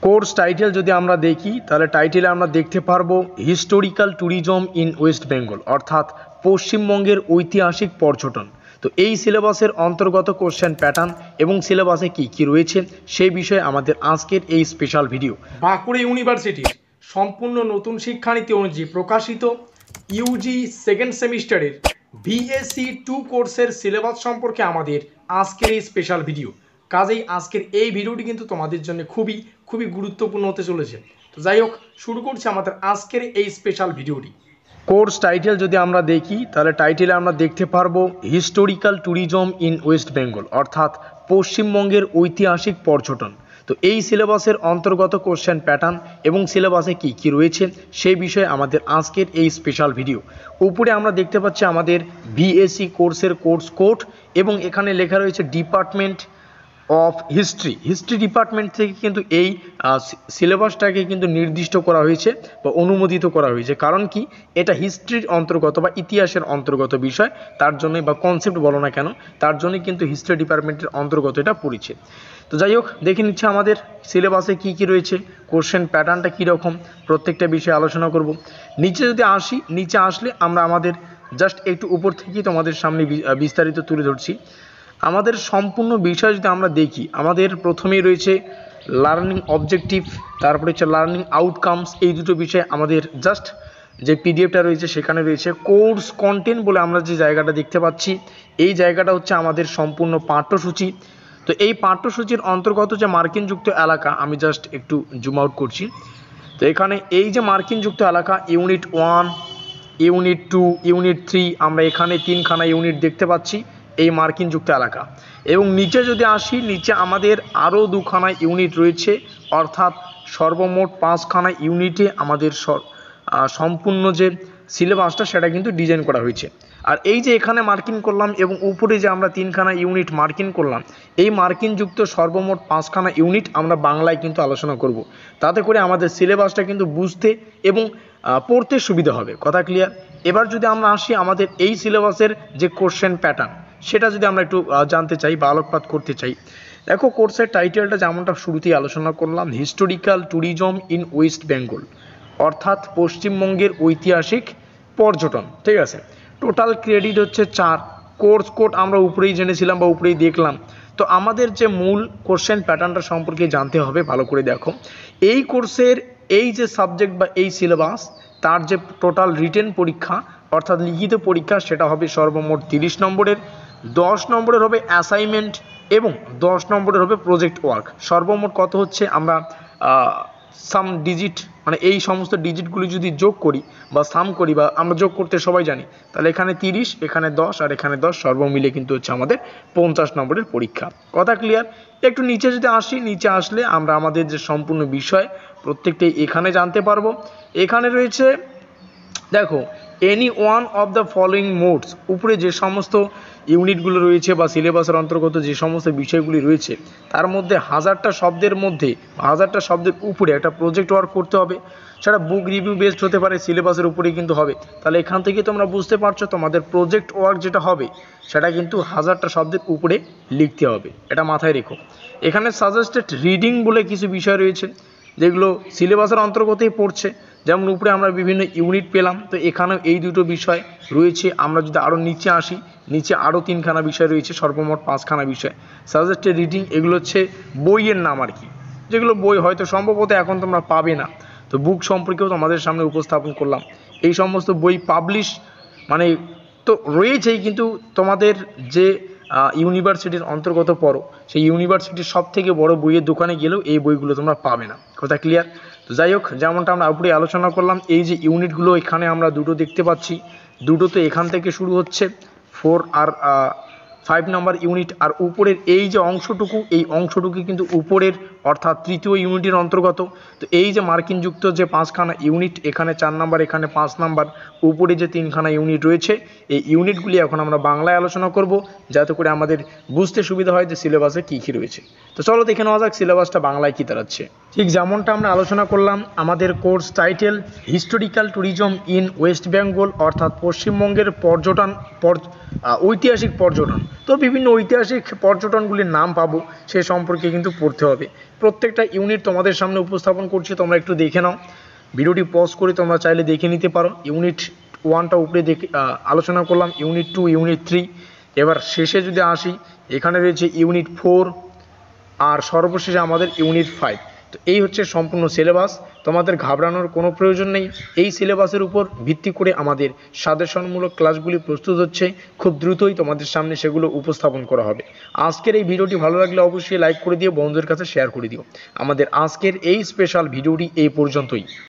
Course title যদি আমরা দেখি তাহলে টাইটেলে আমরা দেখতে পারবো historical tourism in West Bengal, অর্থাৎ পশ্চিমবঙ্গের ঐতিহাসিক পর্যটন। তো এই সিলেবাসের অন্তর্গত কোশ্চেন প্যাটার্ন এবং সিলেবাসে কি কি রয়েছে সেই বিষয়ে আমাদের আজকের এই স্পেশাল ভিডিও। বাঁকুড়া ইউনিভার্সিটির সম্পূর্ণ নতুন শিক্ষানীতি অনুযায়ী প্রকাশিত ইউজি সেকেন্ড সেমিস্টারের বিএসসি 2 কোর্সের সিলেবাস সম্পর্কে আমাদের আজকের এই স্পেশাল ভিডিও। কাজেই আজকের এই ভিডিওটি কিন্তু তোমাদের জন্য খুবই গুরুত্বপূর্ণ হতে চলেছে। তো যাই হোক, শুরু করছি আমাদের আজকের এই স্পেশাল ভিডিওটি। কোর্স টাইটেল যদি আমরা দেখি তাহলে টাইটেলে আমরা দেখতে পারবো historical tourism in West Bengal, অর্থাৎ পশ্চিমবঙ্গের ঐতিহাসিক পর্যটন। তো এই সিলেবাসের অন্তর্গত কোশ্চেন প্যাটার্ন এবং সিলেবাসে কি কি রয়েছে সেই বিষয়ে আমাদের আজকের এই স্পেশাল ভিডিও। উপরে আমরা দেখতে পাচ্ছি আমাদের বিএসসি কোর্সের কোর্স কোড এবং এখানে লেখা রয়েছে ডিপার্টমেন্ট অফ হিস্ট্রি ডিপার্টমেন্ট থেকে কিন্তু এই সিলেবাসটাকে কিন্তু নির্দিষ্ট করা হয়েছে বা অনুমোদিত করা হয়েছে। কারণ কি, এটা হিস্ট্রির অন্তর্গত বা ইতিহাসের অন্তর্গত বিষয়, তার জন্য বা কনসেপ্ট বলো না কেন, তার জন্যই কিন্তু হিস্ট্রি ডিপার্টমেন্টের অন্তর্গত এটা পড়েছে। তো যাই হোক, দেখে নিচ্ছে আমাদের সিলেবাসে কি কি রয়েছে, কোশ্চেন প্যাটার্নটা কীরকম, প্রত্যেকটা বিষয়ে আলোচনা করব। নিচে যদি আসি, নিচে আসলে আমরা আমাদের জাস্ট একটু উপর থেকেই তোমাদের সামনে বিস্তারিত তুলে ধরছি। আমাদের সম্পূর্ণ বিষয় যদি আমরা দেখি, আমাদের প্রথমেই রয়েছে লার্নিং অবজেক্টিভ, তারপরে হচ্ছে লার্নিং আউটকামস। এই দুটো বিষয় আমাদের জাস্ট যে পিডিএফটা রয়েছে সেখানে রয়েছে। কোর্স কন্টেন্ট বলে আমরা যে জায়গাটা দেখতে পাচ্ছি, এই জায়গাটা হচ্ছে আমাদের সম্পূর্ণ পাঠ্যসূচি। তো এই পাঠ্যসূচির অন্তর্গত যে মার্কিনযুক্ত এলাকা, আমি জাস্ট একটু জুম আউট করছি। তো এখানে এই যে মার্কিনযুক্ত এলাকা, ইউনিট 1, ইউনিট 2, ইউনিট 3, আমরা এখানে 3খানা ইউনিট দেখতে পাচ্ছি এই মার্কিনযুক্ত এলাকা। এবং নিচে যদি আসি, নিচে আমাদের আরও 2খানা ইউনিট রয়েছে, অর্থাৎ সর্বমোট 5খানা ইউনিটে আমাদের সম্পূর্ণ যে সিলেবাসটা সেটা কিন্তু ডিজাইন করা হয়েছে। আর এই যে এখানে মার্কিং করলাম এবং উপরে যে আমরা 3খানা ইউনিট মার্কিং করলাম, এই মার্কিনযুক্ত সর্বমোট 5খানা ইউনিট আমরা বাংলায় কিন্তু আলোচনা করব। তাতে করে আমাদের সিলেবাসটা কিন্তু বুঝতে এবং পড়তে সুবিধা হবে। কথা ক্লিয়ার? এবার যদি আমরা আসি আমাদের এই সিলেবাসের যে কোশ্চেন প্যাটার্ন, সেটা যদি আমরা একটু জানতে চাই বা আলোকপাত করতে চাই। দেখো, কোর্সের টাইটেলটা যেমনটা শুরুতেই আলোচনা করলাম, historical tourism in West Bengal, অর্থাৎ পশ্চিমবঙ্গের ঐতিহাসিক পর্যটন। ঠিক আছে, টোটাল ক্রেডিট হচ্ছে 4। কোর্স কোড আমরা উপরেই জেনেছিলাম বা উপরেই দেখলাম। তো আমাদের যে মূল কোশ্চেন প্যাটার্নটা সম্পর্কে জানতে হবে। ভালো করে দেখো, এই কোর্সের এই যে সাবজেক্ট বা এই সিলেবাস, তার যে টোটাল রিটেন পরীক্ষা অর্থাৎ লিখিত পরীক্ষা, সেটা হবে সর্বমোট 30 নম্বরের। 10 নম্বরের হবে অ্যাসাইনমেন্ট এবং 10 নম্বরের হবে প্রজেক্ট ওয়ার্ক। সর্বমোট কত হচ্ছে, আমরা সাম ডিজিট মানে এই সমস্ত ডিজিটগুলি যদি যোগ করি বা সাম করি বা আমরা যোগ করতে সবাই জানি, তাহলে এখানে 30, এখানে 10 আর এখানে 10, সর্বমিলে কিন্তু হচ্ছে আমাদের 50 নম্বরের পরীক্ষা। কথা ক্লিয়ার? একটু নিচে যদি আসি, নিচে আসলে আমরা আমাদের যে সম্পূর্ণ বিষয় প্রত্যেকটাই এখানে জানতে পারবো। এখানে রয়েছে, দেখো, any one of the following modes, উপরে যে সমস্ত ইউনিটগুলো রয়েছে বা সিলেবাসের অন্তর্গত যে সমস্ত বিষয়গুলি রয়েছে, তার মধ্যে 1000টা শব্দের মধ্যে 1000টা শব্দের উপরে একটা প্রজেক্ট ওয়ার্ক করতে হবে। সেটা বুক রিভিউ বেসড হতে পারে, সিলেবাসের উপরেই কিন্তু হবে। তাহলে এখান থেকে তোমরা বুঝতে পারছো তোমাদের প্রজেক্ট ওয়ার্ক যেটা হবে সেটা কিন্তু 1000টা শব্দের উপরে লিখতে হবে, এটা মাথায় রেখো। এখানে সাজেস্টেড রিডিং বলে কিছু বিষয় রয়েছে যেগুলো সিলেবাসের অন্তর্গতই পড়ছে। যেমন উপরে আমরা বিভিন্ন ইউনিট পেলাম, তো এখানেও এই দুটো বিষয় রয়েছে। আমরা যদি আরও নিচে আসি, নিচে আরও 3খানা বিষয় রয়েছে, সর্বমোট 5খানা বিষয়। সাজেস্টেড রিডিং এগুলো হচ্ছে বইয়ের নাম আর কি, যেগুলো বই হয়তো সম্ভবত এখন তোমরা পাবে না। তো বুক সম্পর্কেও তোমাদের সামনে উপস্থাপন করলাম। এই সমস্ত বই পাবলিশ মানে তো রয়েছেই, কিন্তু তোমাদের যে ইউনিভার্সিটির অন্তর্গত পড়ো, সেই ইউনিভার্সিটির সব থেকে বড় বইয়ের দোকানে গেলেও এই বইগুলো তোমরা পাবে না। কথা ক্লিয়ার? তো যাই হোক, যেমনটা আমরা উপরে আলোচনা করলাম, এই যে ইউনিটগুলো এখানে আমরা দুটো দেখতে পাচ্ছি, দুটো তো এখান থেকে শুরু হচ্ছে, 4 আর 5 নম্বর ইউনিট। আর উপরের এই যে অংশটুকু, এই অংশটুকু কিন্তু উপরের অর্থাৎ তৃতীয় ইউনিটের অন্তর্গত। তো এই যে মার্কিনযুক্ত যে 5খানা ইউনিট, এখানে 4 নম্বর, এখানে 5 নম্বর, উপরে যে 3খানা ইউনিট রয়েছে, এই ইউনিটগুলি এখন আমরা বাংলায় আলোচনা করব, যাতে করে আমাদের বুঝতে সুবিধা হয় যে সিলেবাসে কী কী রয়েছে। তো চলো দেখে নেওয়া যাক সিলেবাসটা বাংলায় কী দাঁড়াচ্ছে। ঠিক যেমনটা আমরা আলোচনা করলাম, আমাদের course title historical tourism in West Bengal, অর্থাৎ পশ্চিমবঙ্গের ঐতিহাসিক পর্যটন। তো বিভিন্ন ঐতিহাসিক পর্যটনগুলির নাম পাবো, সে সম্পর্কে কিন্তু পড়তে হবে। প্রত্যেকটা ইউনিট তোমাদের সামনে উপস্থাপন করছি, তোমরা একটু দেখে নাও। ভিডিওটি পজ করে তোমরা চাইলে দেখে নিতে পারো। ইউনিট 1টা উপরে দেখে আলোচনা করলাম, ইউনিট 2, ইউনিট 3। এবার শেষে যদি আসি, এখানে রয়েছে ইউনিট 4 আর সর্বশেষে আমাদের ইউনিট 5। তো এই হচ্ছে সম্পূর্ণ সিলেবাস। তোমাদের ঘাবড়ানোর কোনো প্রয়োজন নেই। এই সিলেবাসের উপর ভিত্তি করে আমাদের সাজেশনমূলক ক্লাসগুলি প্রস্তুত হচ্ছে, খুব দ্রুতই তোমাদের সামনে সেগুলো উপস্থাপন করা হবে। আজকের এই ভিডিওটি ভালো লাগলে অবশ্যই লাইক করে দিও, বন্ধুদের কাছে শেয়ার করে দিও। আমাদের আজকের এই স্পেশাল ভিডিওটি এই পর্যন্তই।